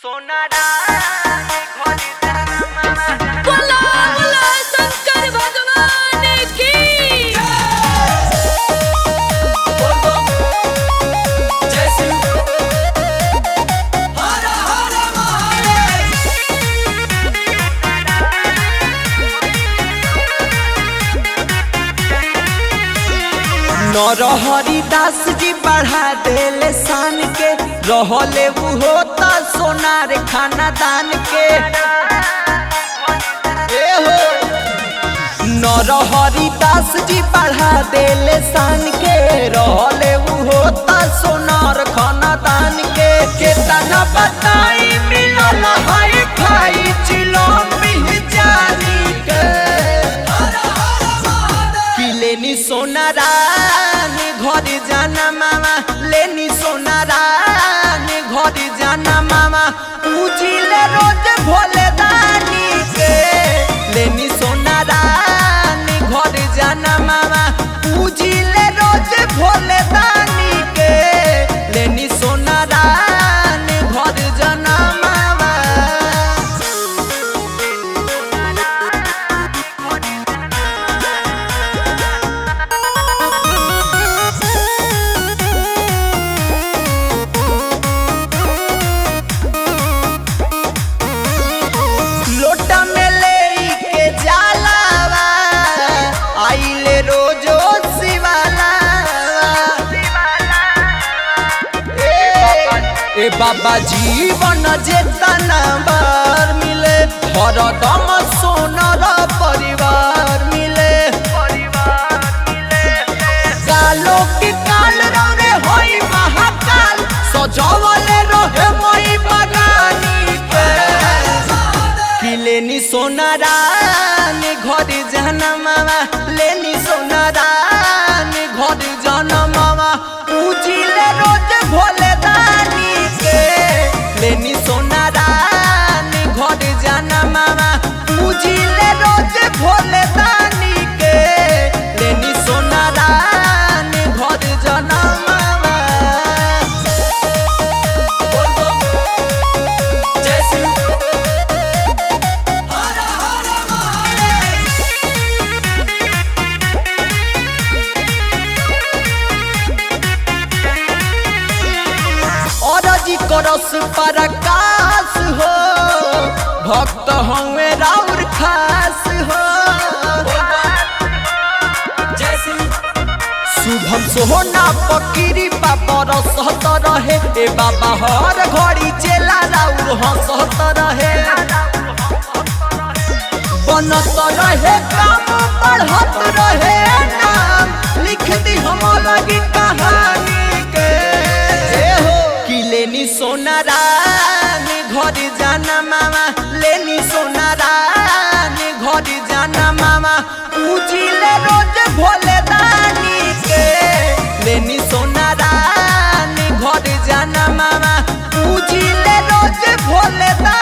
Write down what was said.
सोनारा बोला बोला शंकर भगवान की नरहरि दास जी बढ़ा देले शान के रहले वो होता सोनार खानदान के नरहरि दास जी बढ़ा देले शान के रहले वो होता सोनार खानदान के केतना बताई मिलल हाई फाई चिलम जानी के लेनी सोनारा घर जाना मामा लेनी सोनारा घर जाना मामा पूजिले रोज भोले दानी के लेनी सोनारा घर जाना मामा पूजिले रोज भोले दानी के लेनी सोनारा घर जाना मामा लोटा में ले के जालावा आइले रोजो शिवाला ए बाबा जीवन जेतना बार मिले हरदम सोनर परिवार मिले कालो के काल रे होई महाकाल सजवले रहे मई बगानी के लेनी सोनारा घर जाना मामा लेनी सोनारा घर जाना मामा पूजिले रोज भोले दानी के लेनी सोनारा घर जाना मामा पूजिले रोज भोले दानी के लेनी सोनारा घर जाना मामा औरजी करस परकाश हो भक्त हमें राउर खास हो शुभम सोना पकीरी पापर सहत रहे ए बाबा हर घड़ी चेला राउर हंसत रहे बनत रहे काम पढ़त रहे नाम लिख दी हमारा की कहानी के लेनी सोनारा घर जाना मामा लेनी सोनारा घर जाना मामा पूजिले रोज भोले दानी के लेनी सोनारा घर जाना मामा पूजिले रोज भोले दानी